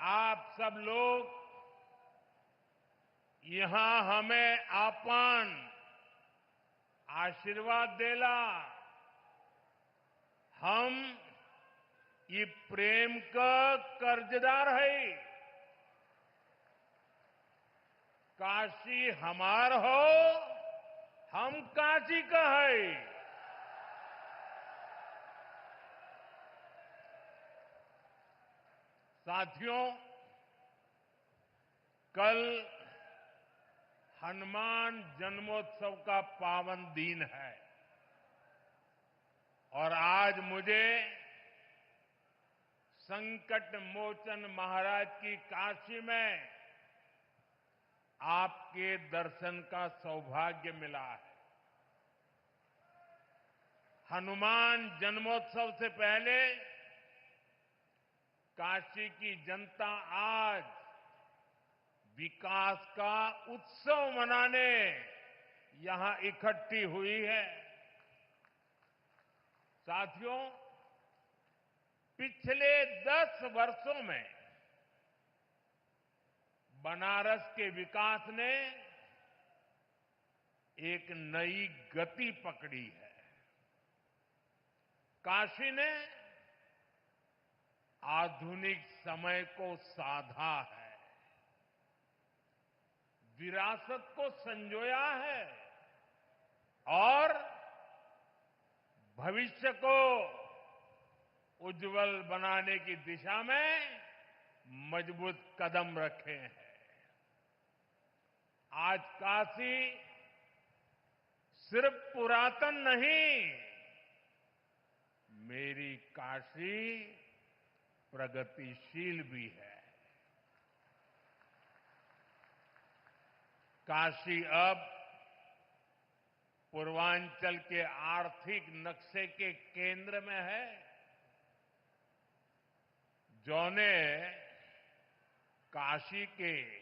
आप सब लोग यहां हमें आपन आशीर्वाद देला। हम ये प्रेम का कर्जदार है। काशी हमार हो, हम काशी का है। साथियों, कल हनुमान जन्मोत्सव का पावन दिन है और आज मुझे संकट मोचन महाराज की काशी में आपके दर्शन का सौभाग्य मिला है। हनुमान जन्मोत्सव से पहले काशी की जनता आज विकास का उत्सव मनाने यहां इकट्ठी हुई है। साथियों, पिछले 10 वर्षों में बनारस के विकास ने एक नई गति पकड़ी है। काशी ने आधुनिक समय को साधा है, विरासत को संजोया है और भविष्य को उज्जवल बनाने की दिशा में मजबूत कदम रखे हैं। आज काशी सिर्फ पुरातन नहीं, मेरी काशी प्रगतिशील भी है। काशी अब पूर्वांचल के आर्थिक नक्शे के केंद्र में है। जौने काशी के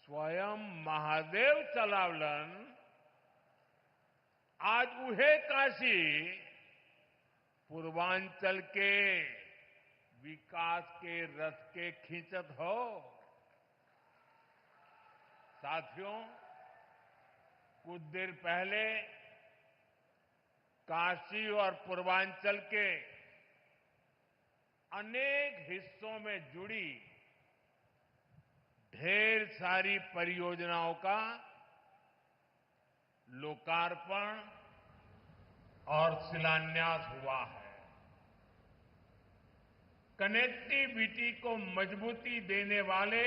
स्वयं महादेव चलावलन, आज उहे काशी पूर्वांचल के विकास के रथ के खींचत हो। साथियों, कुछ देर पहले काशी और पूर्वांचल के अनेक हिस्सों में जुड़ी ढेर सारी परियोजनाओं का लोकार्पण और शिलान्यास हुआ है। कनेक्टिविटी को मजबूती देने वाले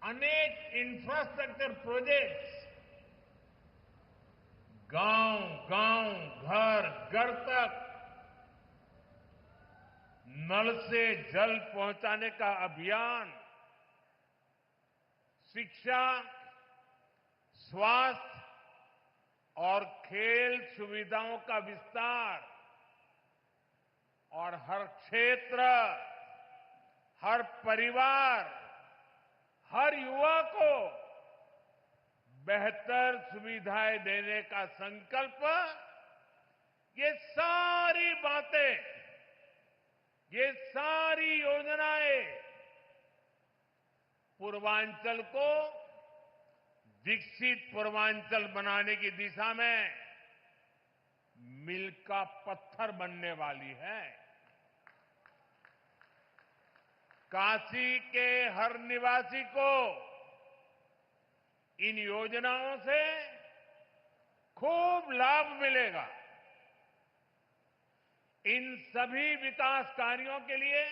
अनेक इंफ्रास्ट्रक्चर प्रोजेक्ट्स गांव-गांव, घर-घर तक नल से जल पहुंचाने का अभियान, शिक्षा, स्वास्थ्य और खेल सुविधाओं का विस्तार और हर क्षेत्र, हर परिवार, हर युवा को बेहतर सुविधाएं देने का संकल्प, ये सारी बातें, ये सारी योजनाएं पूर्वांचल को विकसित पूर्वांचल बनाने की दिशा में मील का पत्थर बनने वाली है। काशी के हर निवासी को इन योजनाओं से खूब लाभ मिलेगा। इन सभी विकास कार्यों के लिए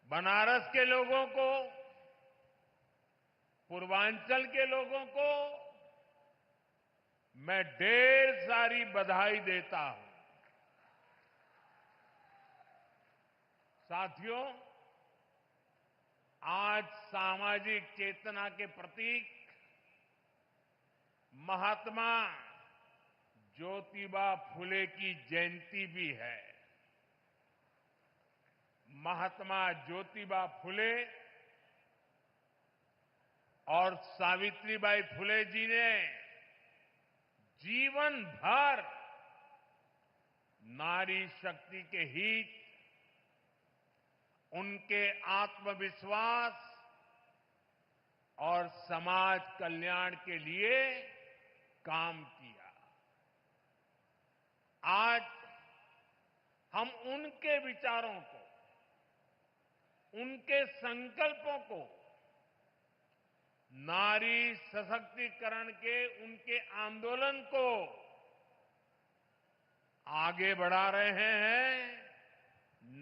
बनारस के लोगों को, पूर्वांचल के लोगों को मैं ढेर सारी बधाई देता हूं। साथियों, आज सामाजिक चेतना के प्रतीक महात्मा ज्योतिबा फुले की जयंती भी है। महात्मा ज्योतिबा फुले और सावित्रीबाई फुले जी ने जीवन भर नारी शक्ति के हित उनके आत्मविश्वास और समाज कल्याण के लिए काम किया। आज हम उनके विचारों को, उनके संकल्पों को, नारी सशक्तिकरण के उनके आंदोलन को आगे बढ़ा रहे हैं,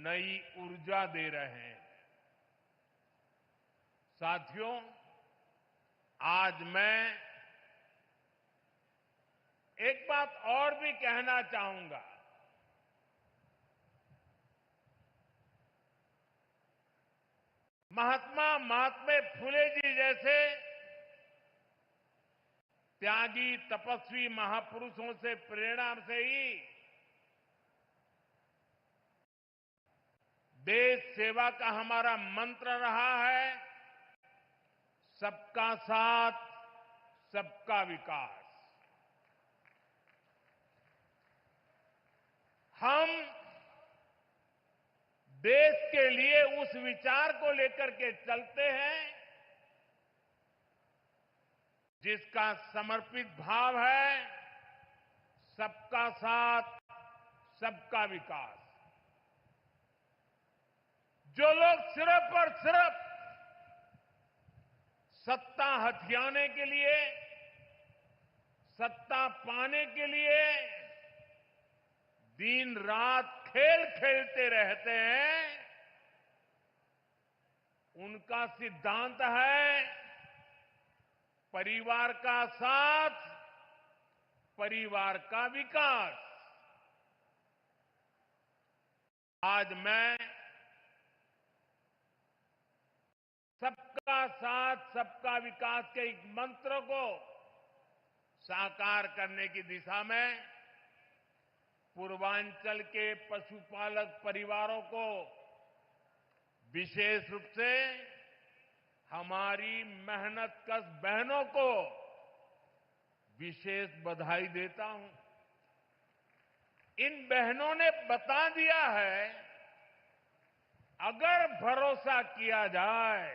नई ऊर्जा दे रहे हैं। साथियों, आज मैं एक बात और भी कहना चाहूंगा। महात्मा फुले जी जैसे त्यागी तपस्वी महापुरुषों से प्रेरणा से ही देश सेवा का हमारा मंत्र रहा है, सबका साथ, सबका विकास। हम देश के लिए उस विचार को लेकर के चलते हैं जिसका समर्पित भाव है सबका साथ, सबका विकास। जो लोग सिर्फ और सिर्फ सत्ता हथियाने के लिए, सत्ता पाने के लिए दिन रात खेल खेलते रहते हैं, उनका सिद्धांत है परिवार का साथ, परिवार का विकास। आज मैं सबका साथ, सबका विकास के एक मंत्र को साकार करने की दिशा में पूर्वांचल के पशुपालक परिवारों को, विशेष रूप से हमारी मेहनतकश बहनों को विशेष बधाई देता हूं। इन बहनों ने बता दिया है, अगर भरोसा किया जाए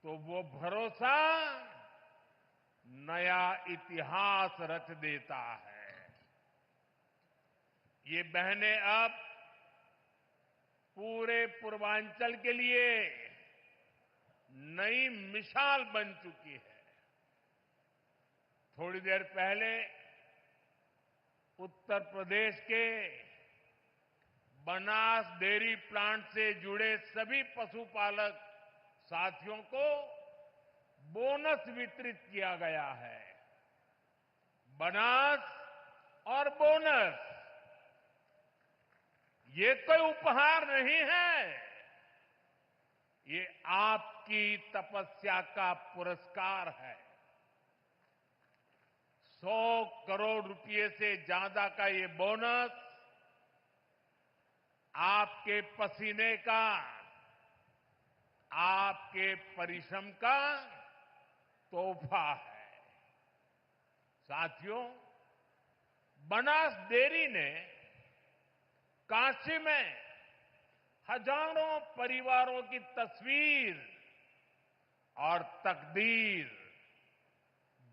तो वो भरोसा नया इतिहास रच देता है। ये बहनें अब पूरे पूर्वांचल के लिए नई मिसाल बन चुकी है। थोड़ी देर पहले उत्तर प्रदेश के बनास डेयरी प्लांट से जुड़े सभी पशुपालक साथियों को बोनस वितरित किया गया है। बनास और बोनस ये कोई उपहार नहीं है, ये आपकी तपस्या का पुरस्कार है। 100 करोड़ रुपए से ज्यादा का ये बोनस आपके पसीने का, आपके परिश्रम का तोहफा है। साथियों, बनास डेयरी ने काशी में हजारों परिवारों की तस्वीर और तकदीर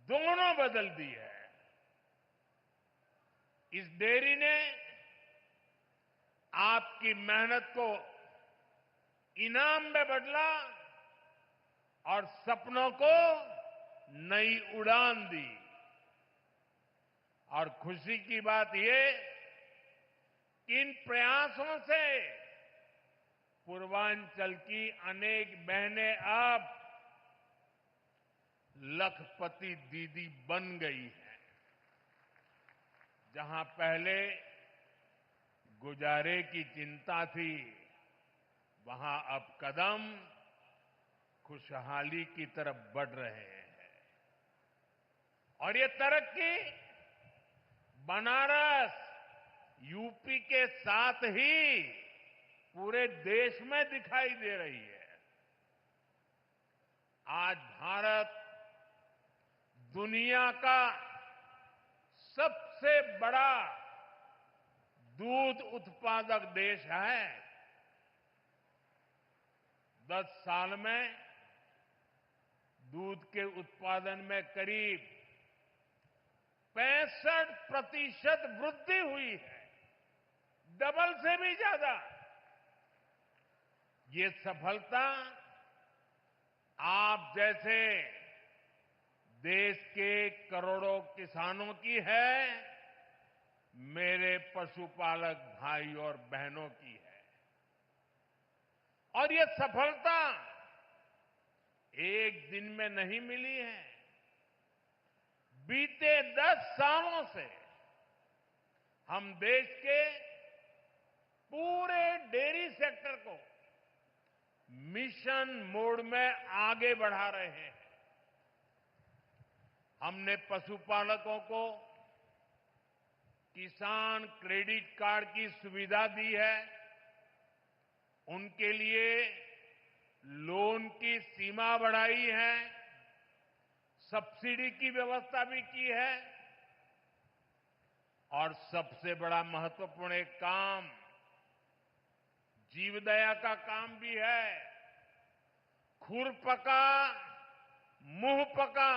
दोनों बदल दी है। इस डेयरी ने आपकी मेहनत को इनाम में बदला और सपनों को नई उड़ान दी। और खुशी की बात ये कि इन प्रयासों से पूर्वांचल की अनेक बहनें अब लखपति दीदी बन गई हैं। जहां पहले गुजारे की चिंता थी, वहां अब कदम खुशहाली की तरफ बढ़ रहे हैं। और ये तरक्की बनारस, यूपी के साथ ही पूरे देश में दिखाई दे रही है। आज भारत दुनिया का सबसे बड़ा दूध उत्पादक देश है। 10 साल में दूध के उत्पादन में करीब 65% वृद्धि हुई है, डबल से भी ज्यादा। ये सफलता आप जैसे देश के करोड़ों किसानों की है, मेरे पशुपालक भाई और बहनों की है। और ये सफलता एक दिन में नहीं मिली है। बीते 10 सालों से हम देश के पूरे डेयरी सेक्टर को मिशन मोड में आगे बढ़ा रहे हैं। हमने पशुपालकों को किसान क्रेडिट कार्ड की सुविधा दी है, उनके लिए लोन की सीमा बढ़ाई है, सब्सिडी की व्यवस्था भी की है और सबसे बड़ा महत्वपूर्ण एक काम जीवदया का काम भी है। खुरपका मुंहपका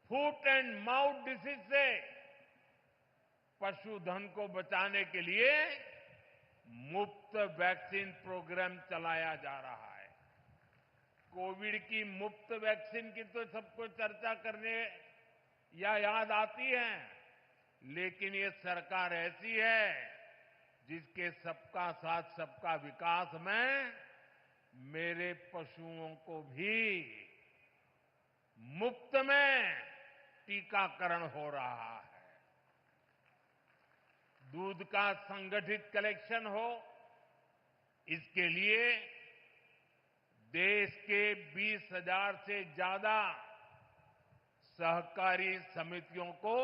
फुट एंड माउथ डिसीज से पशुधन को बचाने के लिए मुफ्त वैक्सीन प्रोग्राम चलाया जा रहा है। कोविड की मुफ्त वैक्सीन की तो सबको चर्चा करने या याद आती है, लेकिन ये सरकार ऐसी है जिसके सबका साथ सबका विकास में मेरे पशुओं को भी मुफ्त में टीकाकरण हो रहा है। दूध का संगठित कलेक्शन हो, इसके लिए देश के 20,000 से ज्यादा सहकारी समितियों को